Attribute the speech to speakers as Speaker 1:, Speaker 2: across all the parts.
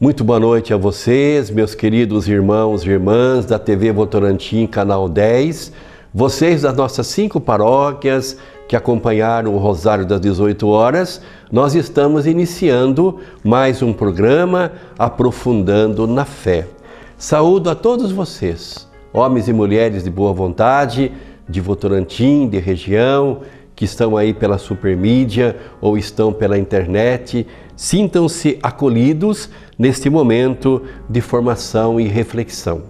Speaker 1: Muito boa noite a vocês, meus queridos irmãos e irmãs da TV Votorantim, Canal 10, vocês das nossas 5 paróquias que acompanharam o Rosário das 18 horas. Nós estamos iniciando mais um programa Aprofundando na Fé. Saúdo a todos vocês, homens e mulheres de boa vontade, de Votorantim, de região, que estão aí pela supermídia ou estão pela internet. Sintam-se acolhidos neste momento de formação e reflexão.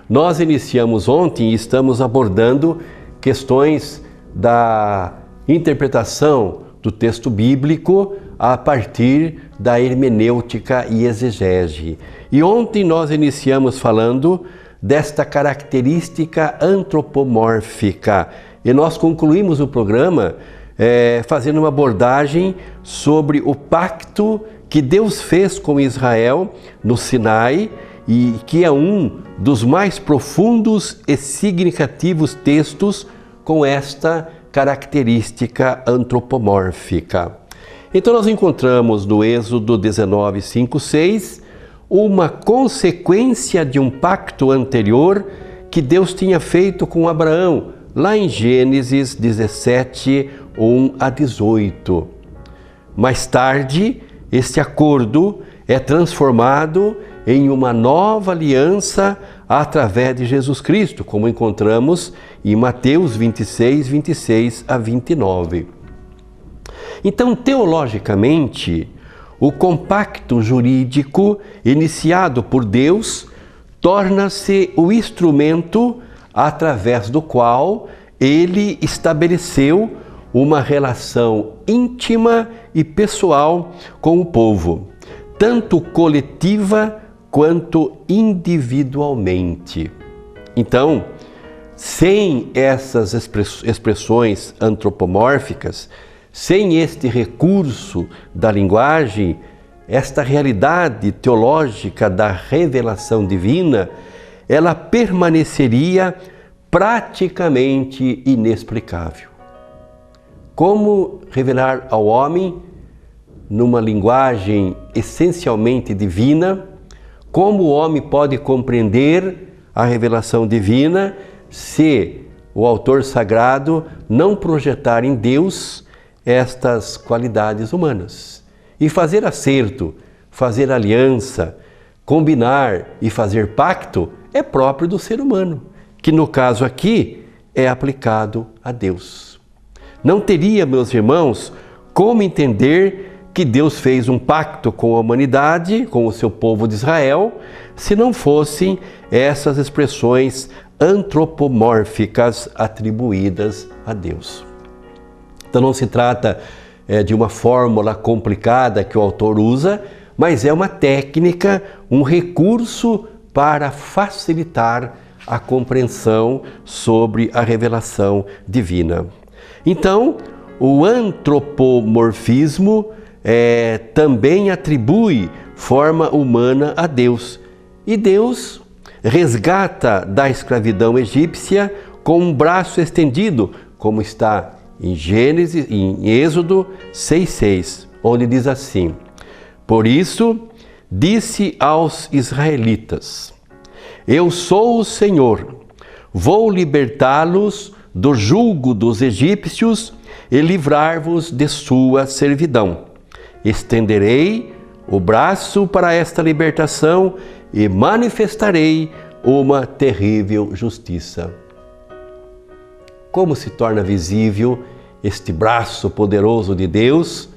Speaker 1: Nós iniciamos ontem e estamos abordando questões da interpretação do texto bíblico a partir da hermenêutica e exegese. E ontem nós iniciamos falando desta característica antropomórfica e nós concluímos o programa fazendo uma abordagem sobre o pacto que Deus fez com Israel no Sinai e que é um dos mais profundos e significativos textos com esta característica antropomórfica. Então nós encontramos no Êxodo 19, 5, 6, uma consequência de um pacto anterior que Deus tinha feito com Abraão, lá em Gênesis 17, 1 a 18. Mais tarde, este acordo é transformado em uma nova aliança através de Jesus Cristo, como encontramos em Mateus 26, 26 a 29. Então, teologicamente, o compacto jurídico iniciado por Deus torna-se o instrumento através do qual ele estabeleceu uma relação íntima e pessoal com o povo, tanto coletiva quanto individualmente. Então, sem essas expressões antropomórficas, sem este recurso da linguagem, esta realidade teológica da revelação divina, ela permaneceria praticamente inexplicável. Como revelar ao homem, numa linguagem essencialmente divina, como o homem pode compreender a revelação divina se o autor sagrado não projetar em Deus estas qualidades humanas? E fazer acerto, fazer aliança, combinar e fazer pacto é próprio do ser humano, que no caso aqui é aplicado a Deus. Não teria, meus irmãos, como entender que Deus fez um pacto com a humanidade, com o seu povo de Israel, se não fossem essas expressões antropomórficas atribuídas a Deus. Então não se trata de uma fórmula complicada que o autor usa, mas é uma técnica, um recurso para facilitar a compreensão sobre a revelação divina. Então, o antropomorfismo também atribui forma humana a Deus. E Deus resgata da escravidão egípcia com um braço estendido, como está em Êxodo 6,6, onde diz assim: Por isso, disse aos israelitas: Eu sou o Senhor, vou libertá-los do jugo dos egípcios e livrar-vos de sua servidão. Estenderei o braço para esta libertação e manifestarei uma terrível justiça. Como se torna visível este braço poderoso de Deus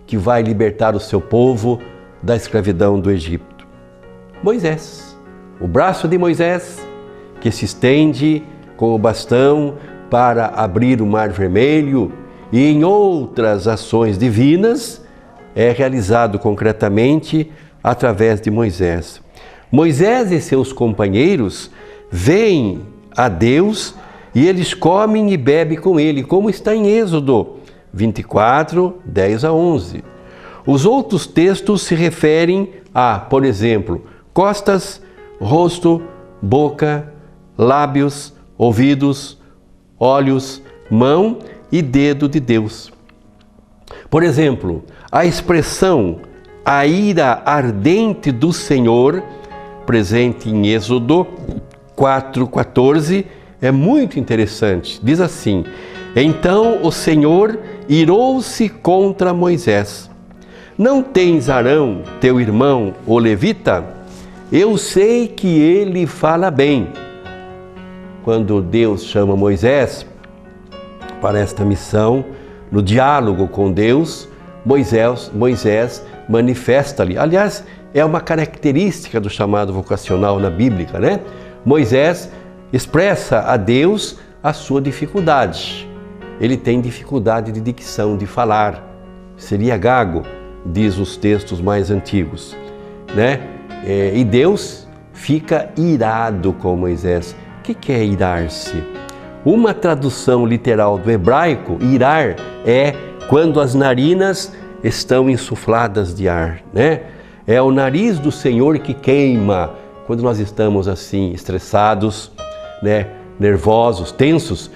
Speaker 1: que vai libertar o seu povo da escravidão do Egito? Moisés, o braço de Moisés que se estende com o bastão para abrir o Mar Vermelho e em outras ações divinas é realizado concretamente através de Moisés. Moisés e seus companheiros veem a Deus e eles comem e bebem com ele, como está em Êxodo 24, 10 a 11. Os outros textos se referem a, por exemplo, costas, rosto, boca, lábios, ouvidos, olhos, mão e dedo de Deus. Por exemplo, a expressão a ira ardente do Senhor, presente em Êxodo 4:14, é muito interessante. Diz assim: então o Senhor irou-se contra Moisés. Não tens Arão, teu irmão, o levita? Eu sei que ele fala bem. Quando Deus chama Moisés para esta missão, no diálogo com Deus, Moisés manifesta-lhe. Aliás, é uma característica do chamado vocacional na Bíblia, né? Moisés expressa a Deus a sua dificuldade. Ele tem dificuldade de dicção, de falar. Seria gago, diz os textos mais antigos, né? E Deus fica irado com Moisés. O que é irar-se? Uma tradução literal do hebraico, irar, é quando as narinas estão insufladas de ar, né? É o nariz do Senhor que queima quando nós estamos assim, estressados, né? Nervosos, tensos,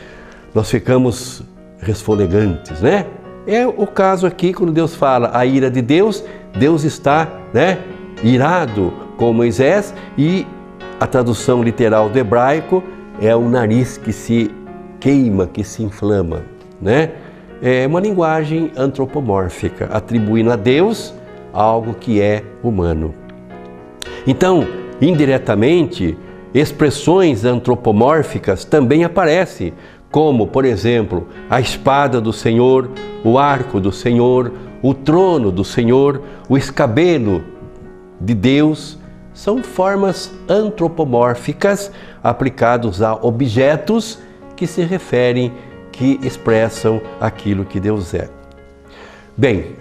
Speaker 1: nós ficamos resfolegantes, né? É o caso aqui quando Deus fala a ira de Deus, Deus está, né, irado com Moisés, e a tradução literal do hebraico é o nariz que se queima, que se inflama, né? É uma linguagem antropomórfica, atribuindo a Deus algo que é humano. Então, indiretamente, expressões antropomórficas também aparecem, como, por exemplo, a espada do Senhor, o arco do Senhor, o trono do Senhor, o escabelo de Deus. São formas antropomórficas aplicadas a objetos que se referem, que expressam aquilo que Deus é. Bem,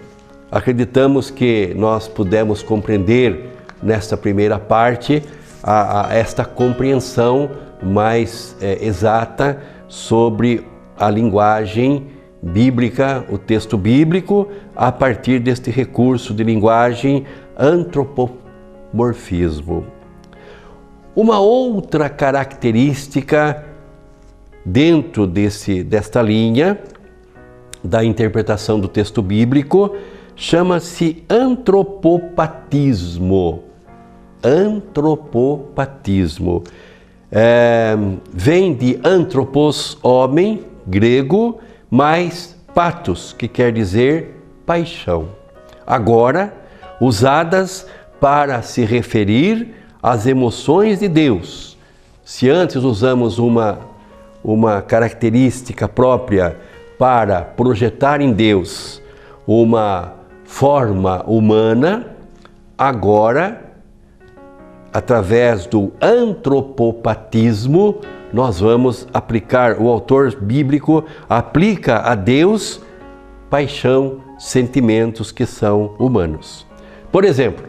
Speaker 1: acreditamos que nós pudemos compreender nesta primeira parte esta compreensão mais exata sobre a linguagem bíblica, o texto bíblico, a partir deste recurso de linguagem antropomorfismo. Uma outra característica dentro desta linha da interpretação do texto bíblico chama-se antropopatismo. Antropopatismo. Vem de antropos, homem, grego, mais patos, que quer dizer paixão. Agora, usadas para se referir às emoções de Deus. Se antes usamos uma característica própria para projetar em Deus uma forma humana, agora, através do antropopatismo, nós vamos aplicar, o autor bíblico aplica a Deus paixão, sentimentos que são humanos. Por exemplo,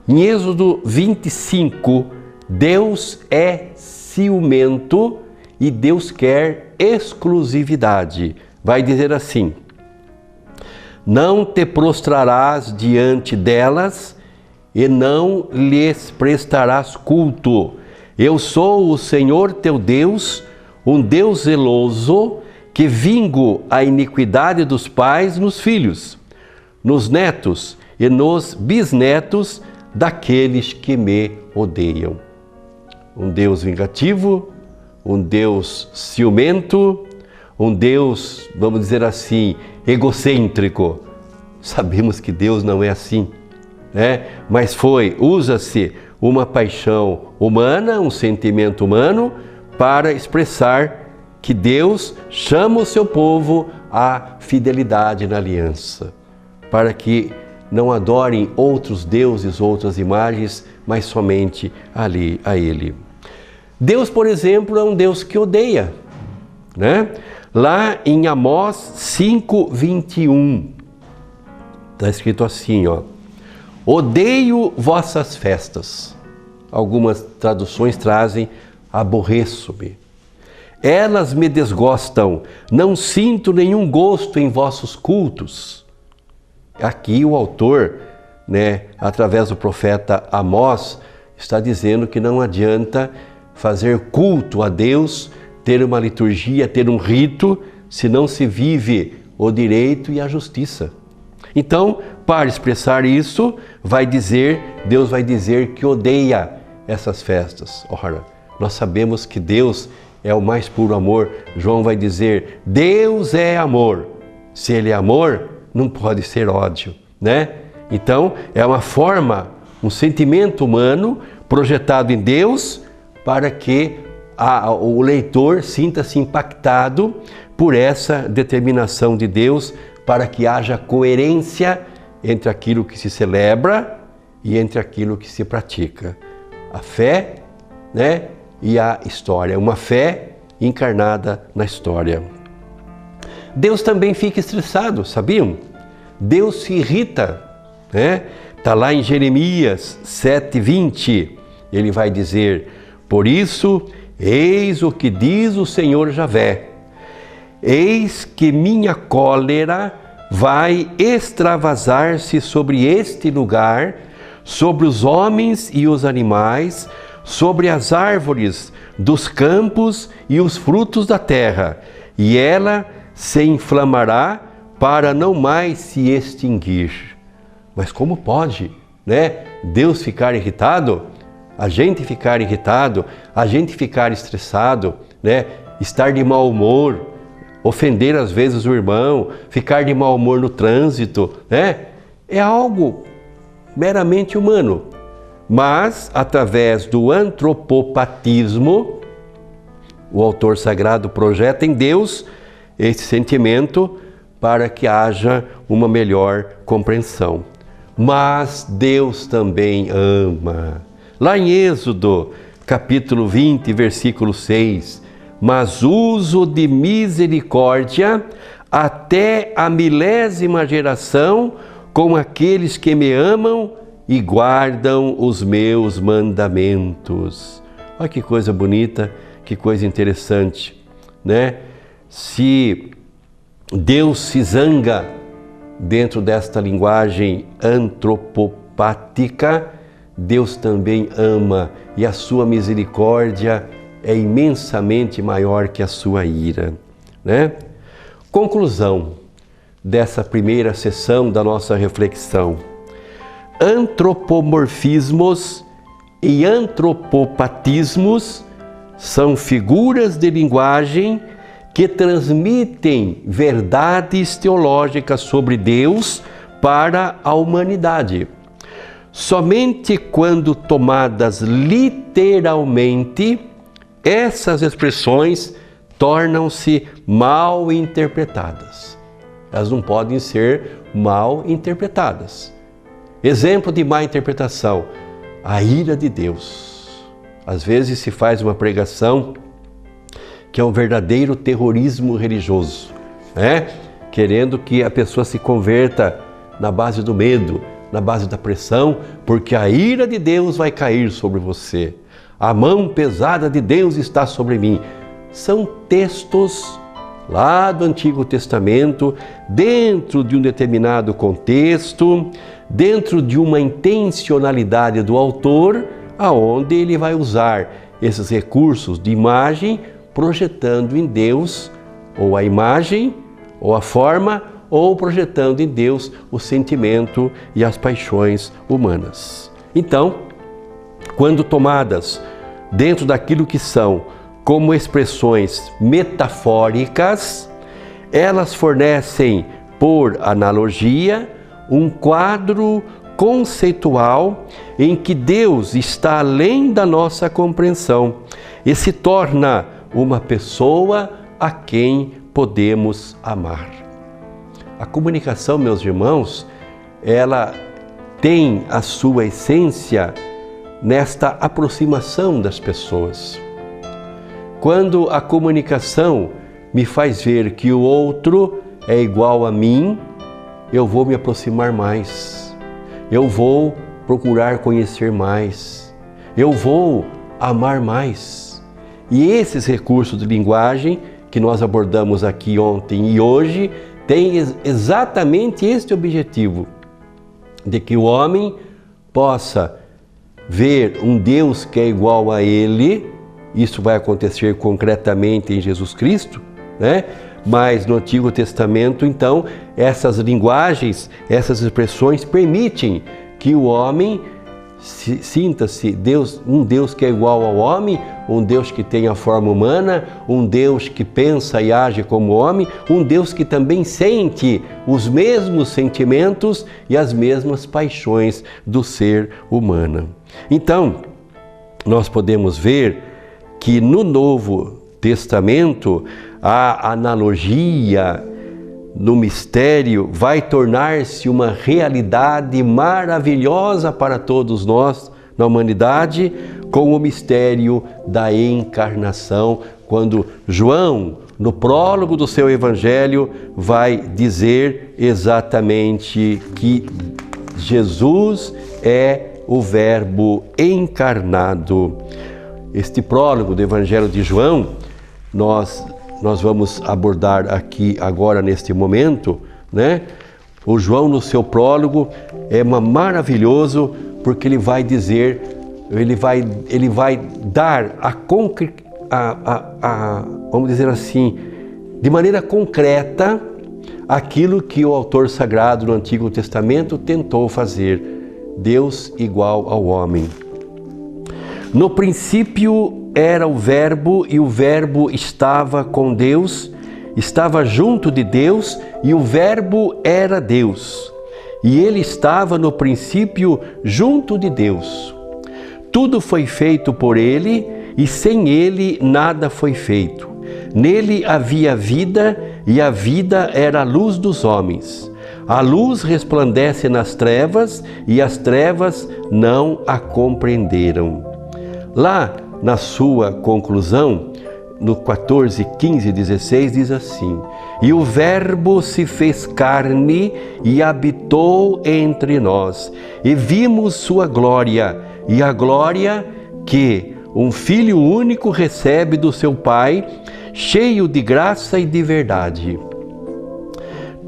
Speaker 1: em Êxodo 25, Deus é ciumento e Deus quer exclusividade. Vai dizer assim: não te prostrarás diante delas e não lhes prestarás culto. Eu sou o Senhor teu Deus, um Deus zeloso, que vingo a iniquidade dos pais nos filhos, nos netos e nos bisnetos daqueles que me odeiam. Um Deus vingativo, um Deus ciumento, um Deus, vamos dizer assim, egocêntrico. Sabemos que Deus não é assim, né? Mas usa-se uma paixão humana, um sentimento humano, para expressar que Deus chama o seu povo à fidelidade na aliança, para que não adorem outros deuses, outras imagens, mas somente ali a Ele. Deus, por exemplo, é um Deus que odeia, né? Lá em Amós 5:21, está escrito assim, ó: odeio vossas festas. Algumas traduções trazem aborreço-me. Elas me desgostam, não sinto nenhum gosto em vossos cultos. Aqui o autor, né, através do profeta Amós, está dizendo que não adianta fazer culto a Deus, ter uma liturgia, ter um rito, se não se vive o direito e a justiça. Então, para expressar isso, Deus vai dizer que odeia essas festas. Ora, nós sabemos que Deus é o mais puro amor. João vai dizer, Deus é amor. Se Ele é amor, não pode ser ódio, né? Então, é uma forma, um sentimento humano projetado em Deus para que o leitor sinta-se impactado por essa determinação de Deus para que haja coerência entre aquilo que se celebra e entre aquilo que se pratica. A fé, né, e a história, uma fé encarnada na história. Deus também fica estressado, sabiam? Deus se irrita, né? Está lá em Jeremias 7:20, ele vai dizer, por isso, eis o que diz o Senhor Javé, eis que minha cólera vai extravasar-se sobre este lugar, sobre os homens e os animais, sobre as árvores dos campos e os frutos da terra, e ela se inflamará para não mais se extinguir. Mas como pode, né? Deus ficar irritado? A gente ficar irritado, a gente ficar estressado, né? Estar de mau humor, ofender às vezes o irmão, ficar de mau humor no trânsito, né? É algo meramente humano. Mas, através do antropopatismo, o autor sagrado projeta em Deus esse sentimento para que haja uma melhor compreensão. Mas Deus também ama. Lá em Êxodo, capítulo 20, versículo 6, mas uso de misericórdia até a 1000ª geração com aqueles que me amam e guardam os meus mandamentos. Olha que coisa bonita, que coisa interessante, né? Se Deus se zanga dentro desta linguagem antropopática, Deus também ama e a sua misericórdia é imensamente maior que a sua ira, né? Conclusão dessa primeira sessão da nossa reflexão. Antropomorfismos e antropopatismos são figuras de linguagem que transmitem verdades teológicas sobre Deus para a humanidade. Somente quando tomadas literalmente, essas expressões tornam-se mal interpretadas. Elas não podem ser mal interpretadas. Exemplo de má interpretação, a ira de Deus. Às vezes se faz uma pregação que é um verdadeiro terrorismo religioso, né? Querendo que a pessoa se converta na base do medo, na base da pressão, porque a ira de Deus vai cair sobre você. A mão pesada de Deus está sobre mim. São textos lá do Antigo Testamento, dentro de um determinado contexto, dentro de uma intencionalidade do autor, aonde ele vai usar esses recursos de imagem, projetando em Deus ou a imagem, ou a forma, ou projetando em Deus o sentimento e as paixões humanas. Então, quando tomadas dentro daquilo que são como expressões metafóricas, elas fornecem, por analogia, um quadro conceitual em que Deus está além da nossa compreensão e se torna uma pessoa a quem podemos amar. A comunicação, meus irmãos, ela tem a sua essência nesta aproximação das pessoas. Quando a comunicação me faz ver que o outro é igual a mim, eu vou me aproximar mais, eu vou procurar conhecer mais, eu vou amar mais. E esses recursos de linguagem que nós abordamos aqui ontem e hoje têm exatamente este objetivo, de que o homem possa ver um Deus que é igual a ele. Isso vai acontecer concretamente em Jesus Cristo, né? mas no Antigo Testamento, então, essas linguagens, essas expressões permitem que o homem sinta-se um Deus que é igual ao homem, um Deus que tem a forma humana, um Deus que pensa e age como homem, um Deus que também sente os mesmos sentimentos e as mesmas paixões do ser humano. Então, nós podemos ver que no Novo Testamento a analogia no mistério vai tornar-se uma realidade maravilhosa para todos nós na humanidade, com o mistério da encarnação, quando João, no prólogo do seu evangelho, vai dizer exatamente que Jesus é o Verbo encarnado. Este prólogo do evangelho de João, nós vamos abordar aqui agora neste momento, né? O João no seu prólogo é maravilhoso porque ele vai dizer, ele vai dar vamos dizer assim, de maneira concreta, aquilo que o autor sagrado no Antigo Testamento tentou fazer: Deus igual ao homem. No princípio era o Verbo, e o Verbo estava com Deus, estava junto de Deus, e o Verbo era Deus. E ele estava no princípio junto de Deus. Tudo foi feito por ele, e sem ele nada foi feito. Nele havia vida, e a vida era a luz dos homens. A luz resplandece nas trevas, e as trevas não a compreenderam. Lá, na sua conclusão, no 14, 15 e 16, diz assim: E o Verbo se fez carne e habitou entre nós, e vimos sua glória, e a glória que um Filho único recebe do seu Pai, cheio de graça e de verdade.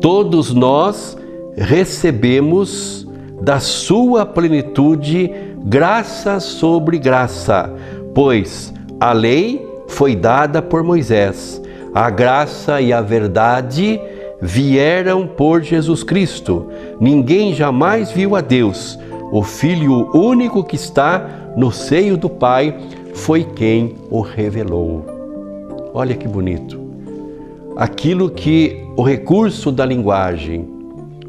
Speaker 1: Todos nós recebemos da sua plenitude graça sobre graça, pois a lei foi dada por Moisés, a graça e a verdade vieram por Jesus Cristo. Ninguém jamais viu a Deus. O Filho único que está no seio do Pai foi quem o revelou. Olha que bonito. Aquilo que o recurso da linguagem,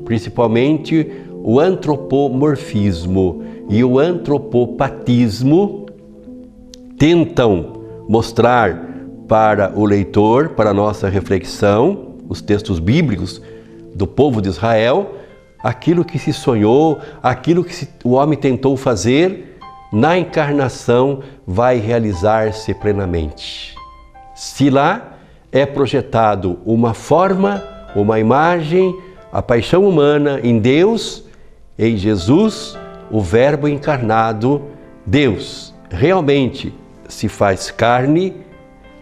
Speaker 1: principalmente o antropomorfismo e o antropopatismo, tentam mostrar para o leitor, para a nossa reflexão, os textos bíblicos do povo de Israel, aquilo que se sonhou, aquilo que o homem tentou fazer, na encarnação vai realizar-se plenamente. Se lá é projetado uma forma, uma imagem, a paixão humana em Deus, em Jesus, o Verbo encarnado, Deus realmente se faz carne,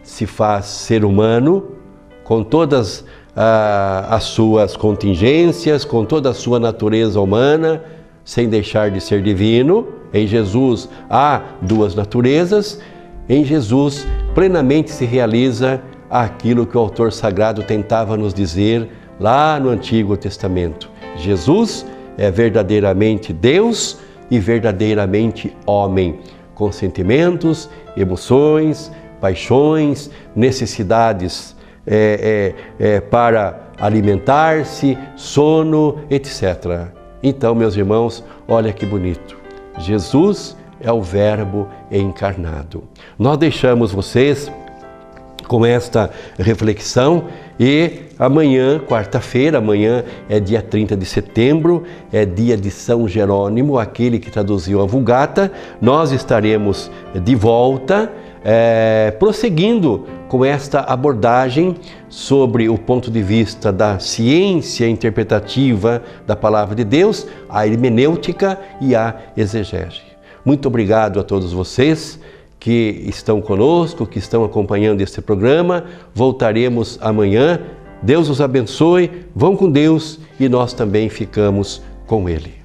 Speaker 1: se faz ser humano, com todas as suas contingências, com toda a sua natureza humana, sem deixar de ser divino. Em Jesus há duas naturezas. Em Jesus plenamente se realiza aquilo que o autor sagrado tentava nos dizer lá no Antigo Testamento. Jesus é verdadeiramente Deus e verdadeiramente homem, com sentimentos, emoções, paixões, necessidades para alimentar-se, sono, etc. Então, meus irmãos, olha que bonito. Jesus é o Verbo encarnado. Nós deixamos vocês com esta reflexão e amanhã, quarta-feira, amanhã é dia 30 de setembro, é dia de São Jerônimo, aquele que traduziu a Vulgata. Nós estaremos de volta, prosseguindo com esta abordagem sobre o ponto de vista da ciência interpretativa da Palavra de Deus, a hermenêutica e a exegese. Muito obrigado a todos vocês que estão conosco, que estão acompanhando este programa. Voltaremos amanhã. Deus os abençoe, vão com Deus e nós também ficamos com Ele.